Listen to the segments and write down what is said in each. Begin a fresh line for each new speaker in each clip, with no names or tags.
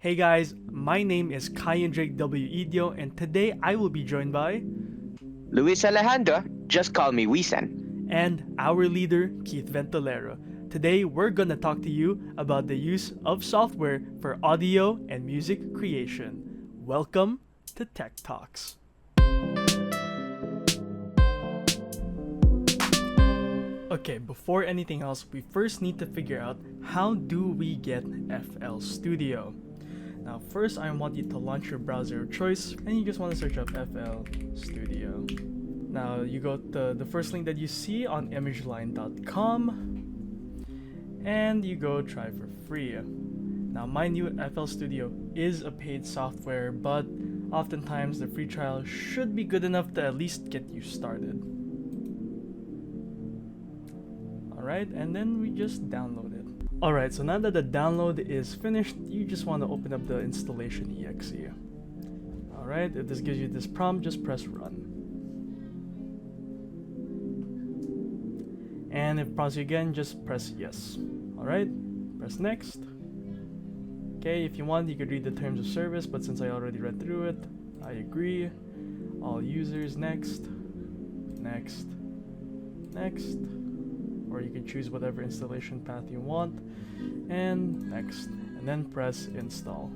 Hey guys, my name is Kyan Idio, and today I will be joined by
Luis Alejandro, just call me Wisan.
and our leader Keith Ventolero. Today we're gonna talk to you about the use of software for audio and music creation. Welcome to Tech Talks. Okay, before anything else, we first need to figure out how do we get FL Studio. Now first I want you to launch your browser of choice and you just want to search up FL Studio. Now you go to the first link that you see on imageline.com and you go try for free. Now mind you, FL Studio is a paid software, but oftentimes the free trial should be good enough to at least get you started. Alright, and then we just download it. Alright, so now that the download is finished, you just want to open up the installation exe. Alright, if this gives you this prompt, just press run. And if it prompts you again, just press yes. Alright, press next. Okay, if you want, you could read the terms of service, but since I already read through it, I agree. All users, next. Next. Next. Or you can choose whatever installation path you want, and next, and then press install.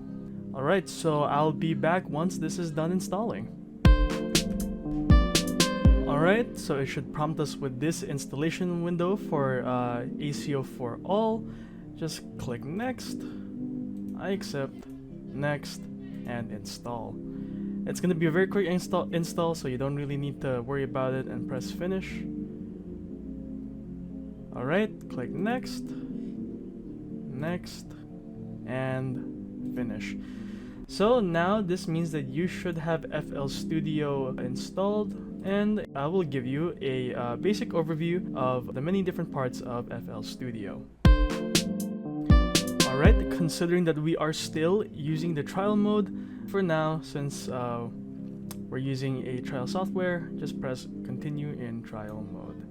Alright, so I'll be back once this is done installing. Alright, so it should prompt us with this installation window for ACO for all. Just click next, I accept, next, and install. It's gonna be a very quick install, so you don't really need to worry about it, and press finish. Alright, click next, next, and finish. So now this means that you should have FL Studio installed, and I will give you a basic overview of the many different parts of FL Studio. Alright, considering that we are still using the trial mode for now, since we're using a trial software, just press continue in trial mode.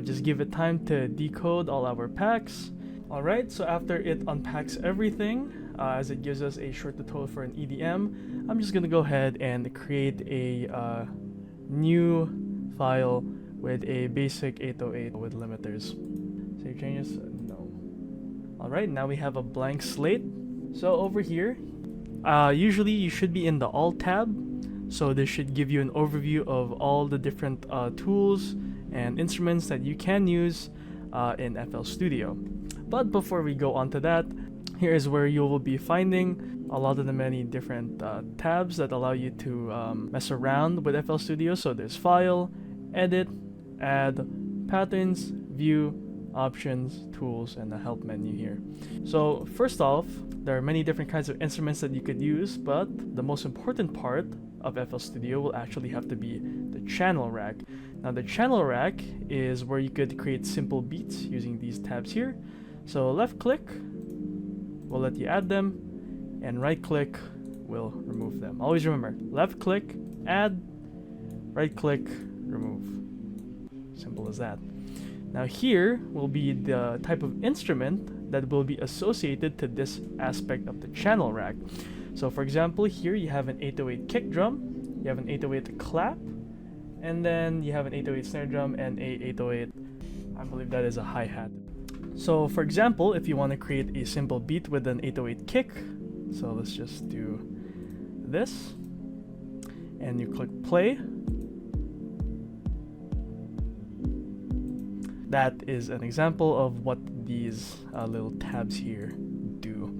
Just give it time to decode all our packs. Alright, so after it unpacks everything, as it gives us a short tutorial for an EDM, I'm just gonna go ahead and create a new file with a basic 808 with limiters. Save changes? No. Alright, now we have a blank slate. So over here, usually you should be in the Alt tab. So this should give you an overview of all the different tools and instruments that you can use in FL Studio. But before we go on to that, here is where you will be finding a lot of the many different tabs that allow you to mess around with FL Studio. So there's File, Edit, Add, Patterns, View, Options, Tools, and the Help menu here. So first off, there are many different kinds of instruments that you could use, but the most important part of FL Studio will actually have to be the channel rack. Now the channel rack is where you could create simple beats using these tabs here. So left click will let you add them, and right click will remove them. Always remember, left click, add, right click, remove. Simple as that. Now here will be the type of instrument that will be associated to this aspect of the channel rack. So for example, here you have an 808 kick drum, you have an 808 clap, and then you have an 808 snare drum and a 808, I believe that is a hi-hat. So for example, if you want to create a simple beat with an 808 kick, so let's just do this, and you click play. That is an example of what these little tabs here do.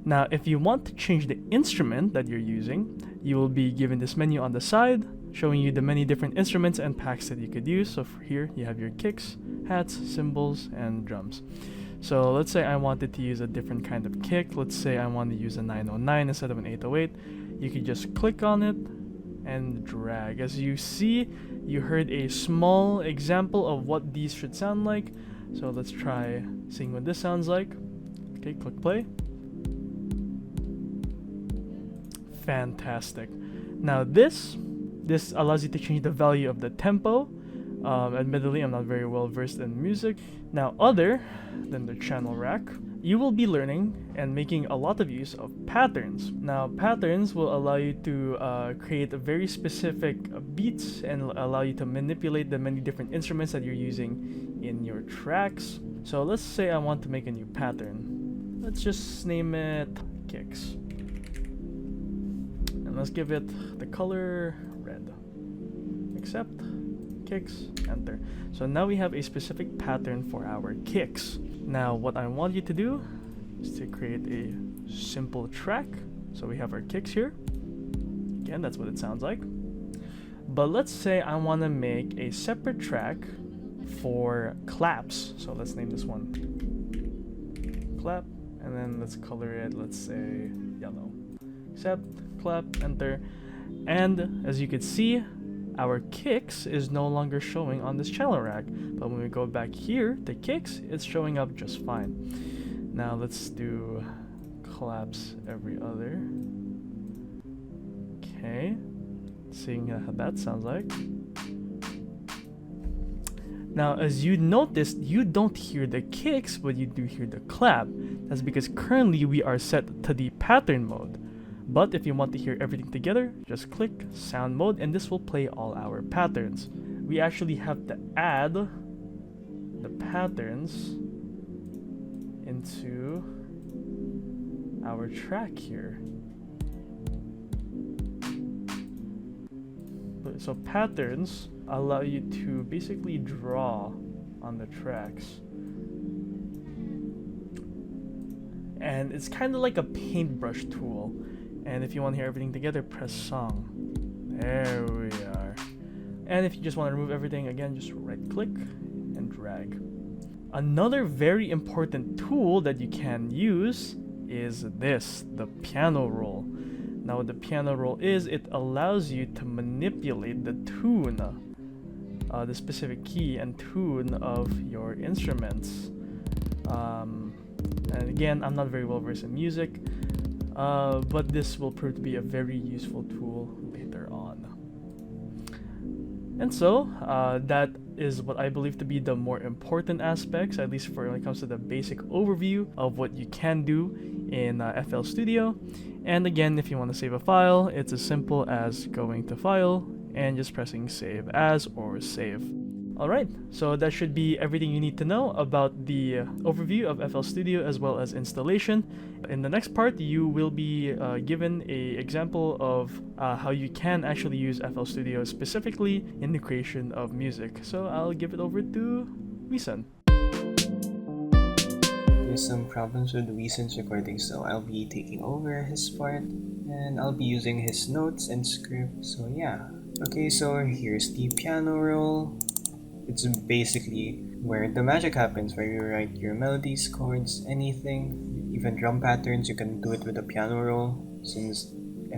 Now, if you want to change the instrument that you're using, you will be given this menu on the side, showing you the many different instruments and packs that you could use. So for here, you have your kicks, hats, cymbals, and drums. So let's say I wanted to use a different kind of kick. Let's say I want to use a 909 instead of an 808. You could just click on it and drag. As you see, you heard a small example of what these should sound like. So let's try seeing what this sounds like. Okay, click play. Fantastic. Now this allows you to change the value of the tempo. Admittedly, I'm not very well versed in music. Now other than the channel rack, you will be learning and making a lot of use of patterns. Now, patterns will allow you to create a very specific beats and allow you to manipulate the many different instruments that you're using in your tracks. So let's say I want to make a new pattern. Let's just name it kicks. And let's give it the color red. Accept, kicks, enter. So now we have a specific pattern for our kicks. Now what I want you to do is to create a simple track. So we have our kicks here. Again, that's what it sounds like. But let's say I want to make a separate track for claps. So let's name this one clap, and then let's color it, let's say yellow. Accept, clap, enter. And as you can see, our kicks is no longer showing on this channel rack, but when we go back here to kicks, it's showing up just fine. Now let's do claps every other. Okay, seeing how that sounds like. Now as you noticed, you don't hear the kicks, but you do hear the clap. That's because currently we are set to the pattern mode. But if you want to hear everything together, just click sound mode and this will play all our patterns. We actually have to add the patterns into our track here. So patterns allow you to basically draw on the tracks. And it's kind of like a paintbrush tool. And if you want to hear everything together, press song. There we are. And if you just want to remove everything, again, just right click and drag. Another very important tool that you can use is this, the piano roll. Now what the piano roll is, it allows you to manipulate the tune, the specific key and tune of your instruments. And again, I'm not very well versed in music, but this will prove to be a very useful tool later on. And so that is what I believe to be the more important aspects, at least for when it comes to the basic overview of what you can do in FL Studio. And again, if you want to save a file, it's as simple as going to File and just pressing Save As or Save. Alright, so that should be everything you need to know about the overview of FL Studio as well as installation. In the next part, you will be given an example of how you can actually use FL Studio specifically in the creation of music. So I'll give it over to Wisan.
There's some problems with Wisan's recording, so I'll be taking over his part and I'll be using his notes and script. So yeah. Okay, so here's the piano roll. It's basically where the magic happens, where you write your melodies, chords, anything, even drum patterns. You can do it with a piano roll, since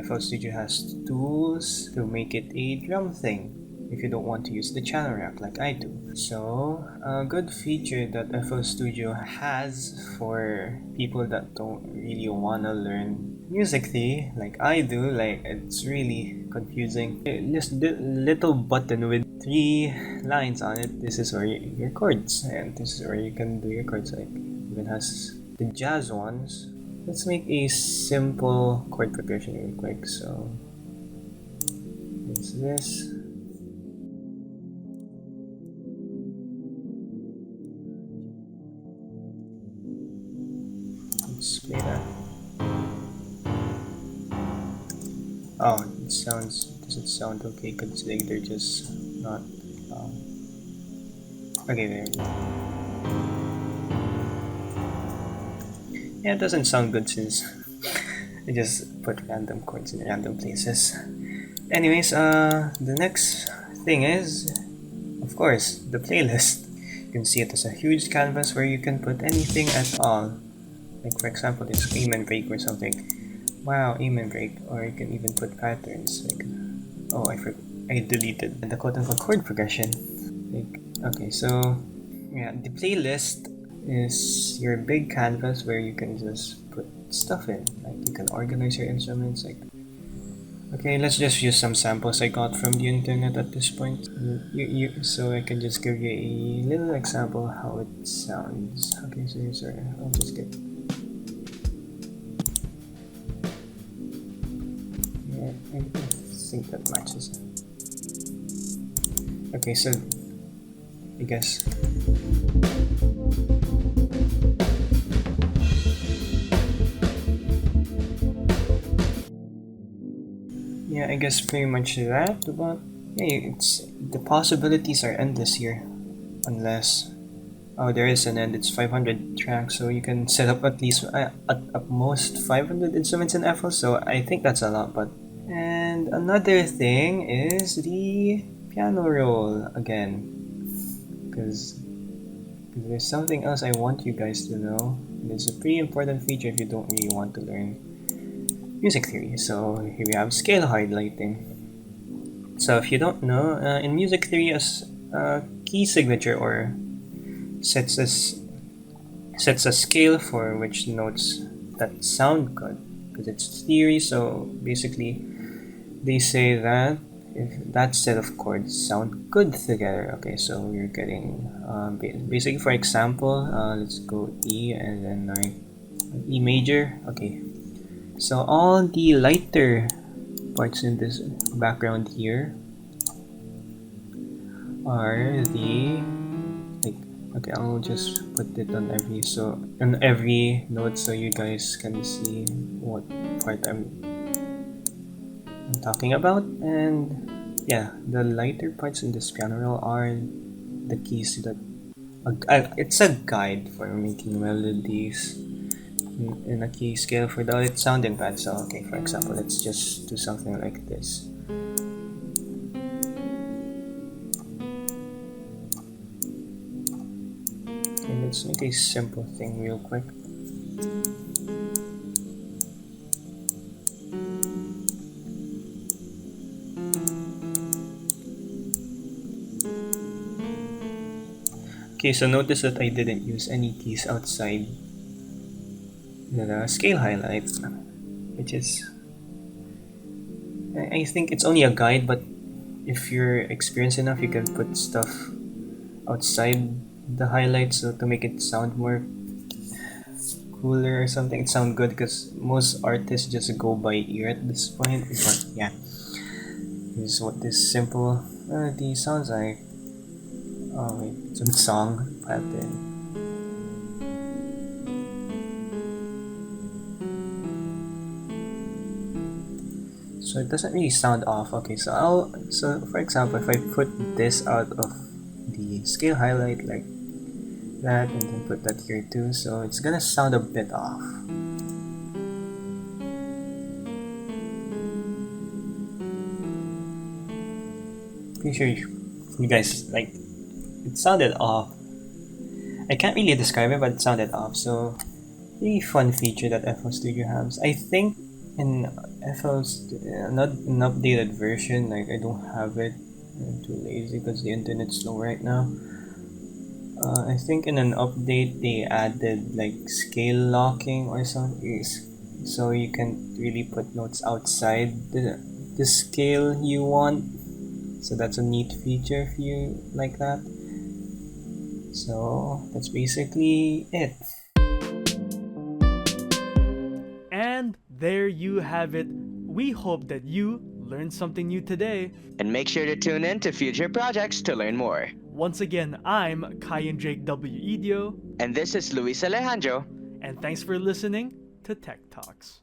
FL Studio has tools to make it a drum thing if you don't want to use the channel rack like I do. So a good feature that FL Studio has for people that don't really want to learn music theory like I do, like it's really confusing. This little button with 3 lines on it, this is where your chords, and this is where you can do your chords. Like even has the jazz ones. Let's make a simple chord progression real quick. So it's this. Let's play that. Oh, it sounds. Does it sound okay? Considering they're just not. Okay, there we go. Yeah, it doesn't sound good since I just put random chords in random places. Anyways, the next thing is, of course, the playlist. You can see it as a huge canvas where you can put anything at all. Like for example, this amen break or something. Wow, amen break. Or you can even put patterns. Like, oh, I deleted the quote-unquote chord progression. Like, okay, so yeah, the playlist is your big canvas where you can just put stuff in. Like you can organize your instruments. Like, okay, let's just use some samples I got from the internet at this point. So I can just give you a little example how it sounds. Okay, so here's I'll just get I think that matches. Okay, so I guess. Yeah, I guess pretty much that, but yeah, the possibilities are endless here. Unless, oh, there is an end, it's 500 tracks, so you can set up at least, at most 500 instruments in FL, so I think that's a lot, but... And another thing is the piano roll, again. Because there's something else I want you guys to know. It's a pretty important feature if you don't really want to learn music theory. So here we have scale highlighting. So if you don't know, in music theory, as key signature or sets a scale for which notes that sound good, because it's theory. So basically, they say that if that set of chords sound good together. Okay, so we're getting basically, for example, let's go E and then E major. Okay. So all the lighter parts in this background here are the okay, I'll just put it on every note so you guys can see what part I'm talking about. And yeah, the lighter parts in this piano roll are the keys that it's a guide for making melodies in a key scale without it sounding bad. So okay, for example, let's just do something like this. Okay, let's make a simple thing real quick. Okay, so notice that I didn't use any keys outside the scale highlight, which is, I think it's only a guide, but if you're experienced enough, you can put stuff outside the highlight so to make it sound more cooler or something. It sound good because most artists just go by ear at this point. But yeah, this is what this simple melody sounds like. Oh wait, it's a song pattern. So it doesn't really sound off. Okay, so for example, if I put this out of the scale highlight like that and then put that here too, so it's gonna sound a bit off. Pretty sure you guys, like, it sounded off. I can't really describe it, but it sounded off. So really fun feature that FL Studio has. I think in FL's not an updated version, like I don't have it. I'm too lazy because the internet's slow right now. I think in an update they added like scale locking or something, so you can really put notes outside the scale you want. So that's a neat feature if you like that. So that's basically it.
And there you have it. We hope that you learned something new today.
And make sure to tune in to future projects to learn more.
Once again, I'm Kyan Jake W. Idio.
And this is Luis Alejandro.
And thanks for listening to Tech Talks.